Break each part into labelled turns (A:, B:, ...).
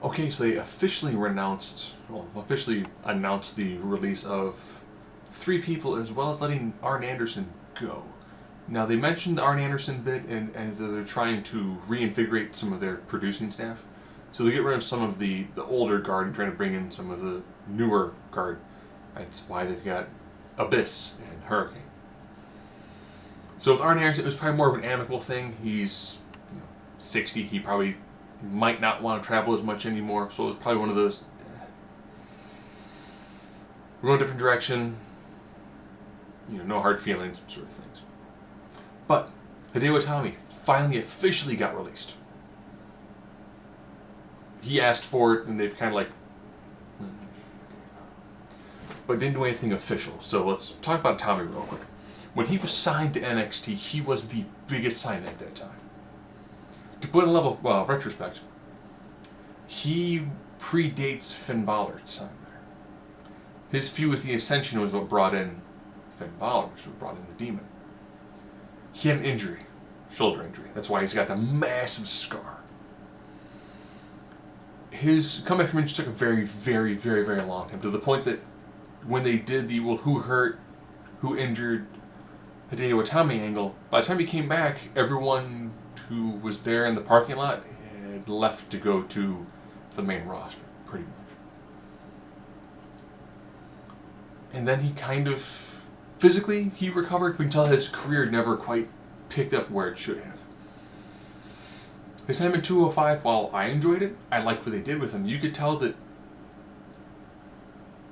A: Okay, so they officially announced the release of 3 people, as well as letting Arn Anderson go. Now, they mentioned the Arn Anderson bit, and as they're trying to reinvigorate some of their producing staff. So they get rid of some of the older guard and trying to bring in some of the newer guard. That's why they've got Abyss and Hurricane. So with Arn Anderson, it was probably more of an amicable thing. He's 60. He probably might not want to travel as much anymore. So it was probably one of those, we're going a different direction. No hard feelings, sort of things. But Hideo Itami finally officially got released. He asked for it, and they've kind of like, but didn't do anything official. So let's talk about Itami real quick. When he was signed to NXT, he was the biggest signing at that time. To put in a level of retrospect, he predates Finn Balor's time there. His feud with the Ascension was what brought in Finn Balor, which brought in the Demon. He had an injury, shoulder injury. That's why he's got the massive scar. His comeback from injury took a very, very, very, very long time, to the point that when they did the who hurt, who injured Hideo Itami angle, by the time he came back, everyone who was there in the parking lot had left to go to the main roster, pretty much. And then he kind of, physically, he recovered, but you can tell his career never quite picked up where it should have. His time in 205, while I enjoyed it, I liked what they did with him. You could tell that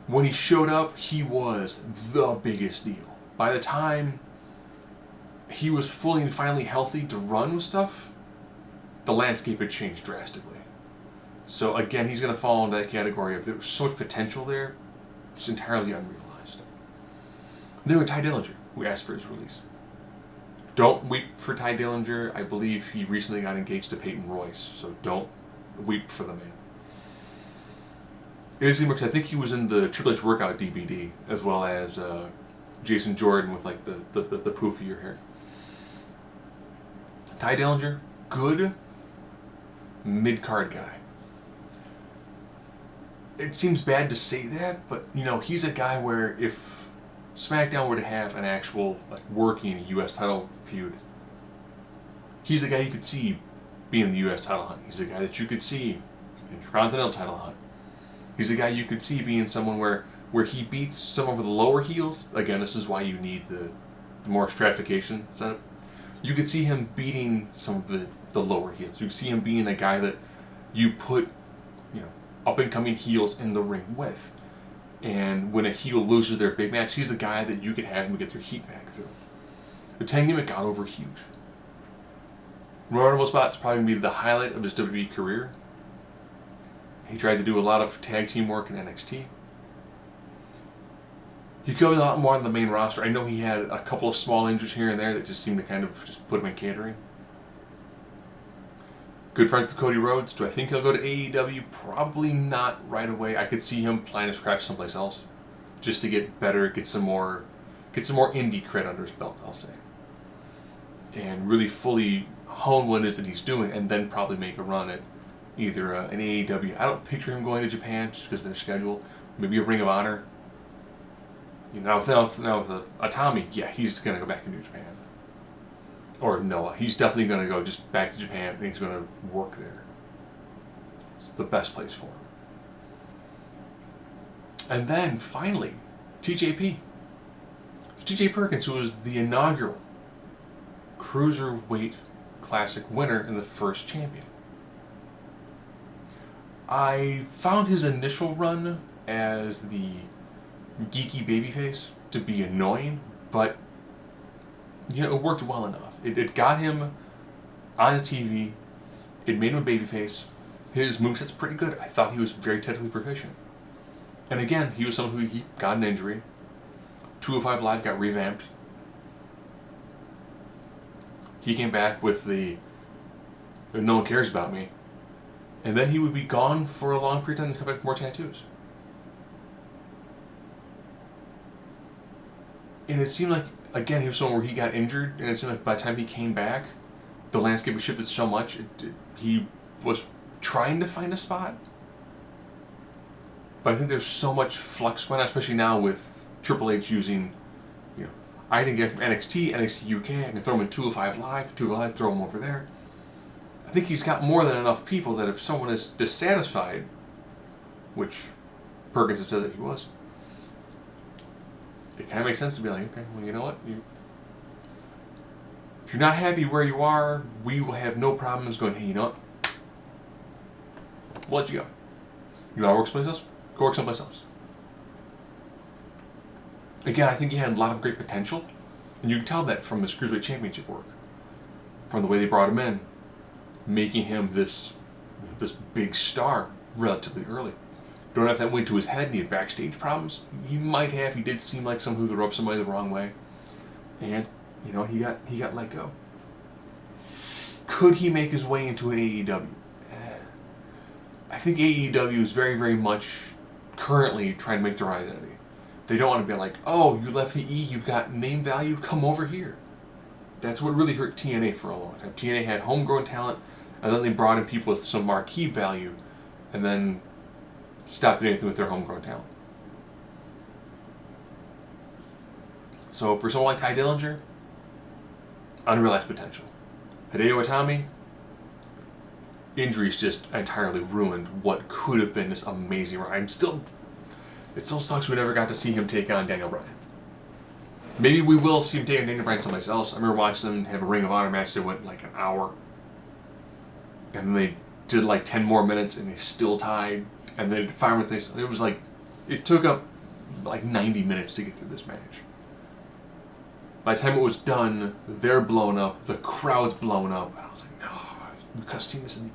A: when he showed up, he was the biggest deal. By the time he was fully and finally healthy to run with stuff, the landscape had changed drastically. So again, he's going to fall into that category of there was so much potential there, it's entirely unrealized. Then we Ty Dillinger, who asked for his release. Don't weep for Ty Dillinger. I believe he recently got engaged to Peyton Royce, so don't weep for the man. It is because I think he was in the Triple H Workout DVD, as well as Jason Jordan with like the poofier hair. Ty Dillinger, good mid-card guy. It seems bad to say that, but he's a guy where if SmackDown were to have an actual working U.S. title feud, he's the guy you could see being the U.S. title hunt. He's the guy that you could see in the Intercontinental title hunt. He's the guy you could see being someone where he beats some of the lower heels. Again, this is why you need the more stratification setup. You could see him beating some of the lower heels. You could see him being a guy that you put up-and-coming heels in the ring with. And when a heel loses their big match, he's the guy that you could have him get their heat back through. The tag team got over huge. Royal Rumble spot's probably going to be the highlight of his WWE career. He tried to do a lot of tag team work in NXT. He could be a lot more on the main roster. I know he had a couple of small injuries here and there that just seemed to kind of just put him in catering. Good friends with Cody Rhodes. Do I think he'll go to AEW? Probably not right away. I could see him planning to scratch someplace else, just to get better, get some more indie cred under his belt, I'll say, and really fully hone what it is that he's doing, and then probably make a run at either an AEW. I don't picture him going to Japan just because of their schedule. Maybe a Ring of Honor. Now with Itami, yeah, he's going to go back to New Japan. Or Noah. He's definitely going to go just back to Japan, and he's going to work there. It's the best place for him. And then, finally, TJP. TJ Perkins, who was the inaugural Cruiserweight Classic winner and the first champion. I found his initial run as the geeky babyface to be annoying, but it worked well enough. It got him on the TV. It made him a babyface. His moveset's pretty good. I thought he was very technically proficient. And again, he was someone who he got an injury. 205 Live got revamped. He came back with the "no one cares about me," and then he would be gone for a long period of time and come back with more tattoos. And it seemed like, again, he was someone where he got injured, and it seemed like by the time he came back, the landscape had shifted so much, he was trying to find a spot, But I think there's so much flux going on, especially now with Triple H using, I didn't get from NXT, NXT UK, I can throw him in 205 Live, 205 Live, throw him over there. I think he's got more than enough people that if someone is dissatisfied, which Perkins has said that he was, it kind of makes sense to be like, okay, well, you know what? If you're not happy where you are, we will have no problems going, hey, you know what? We'll let you go. You want to work someplace else? Go work someplace else. Again, I think he had a lot of great potential, and you can tell that from his Cruiserweight Championship work, from the way they brought him in, making him this big star relatively early. Don't know if that went to his head and he had backstage problems. He might have. He did seem like someone who could rub somebody the wrong way, and he got let go. Could he make his way into an AEW? I think AEW is very, very much currently trying to make their identity. They don't want to be like, oh, you left the E, you've got name value, come over here. That's what really hurt TNA for a long time. TNA had homegrown talent, and then they brought in people with some marquee value, and then stopped doing anything with their homegrown talent. So for someone like Ty Dillinger, unrealized potential. Hideo Itami, injuries just entirely ruined what could have been this amazing run. It still sucks we never got to see him take on Daniel Bryan. Maybe we will see him take on Daniel Bryan someplace else. I remember watching them have a Ring of Honor match that went like an hour. And then they did like 10 more minutes and they still tied. And then 5 minutes, it was like, it took up like 90 minutes to get through this match. By the time it was done, they're blown up, the crowd's blown up. And I was like, no, we could have seen this in the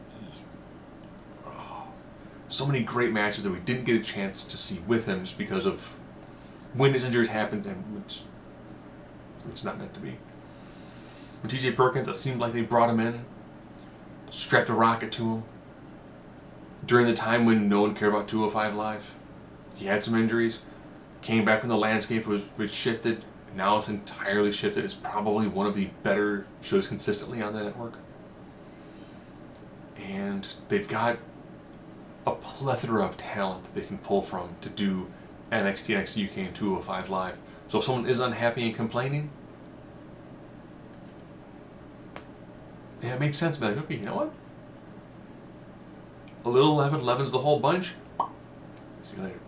A: so many great matches that we didn't get a chance to see with him just because of when his injuries happened and it's not meant to be. With TJ Perkins, it seemed like they brought him in, strapped a rocket to him. During the time when no one cared about 205 Live, he had some injuries, came back when the landscape was shifted. Now it's entirely shifted. It's probably one of the better shows consistently on the network. And they've got a plethora of talent that they can pull from to do NXT, NXT UK, and 205 Live. So if someone is unhappy and complaining, yeah, it makes sense to be like, okay, you know what? A little leaven leavens the whole bunch. See you later.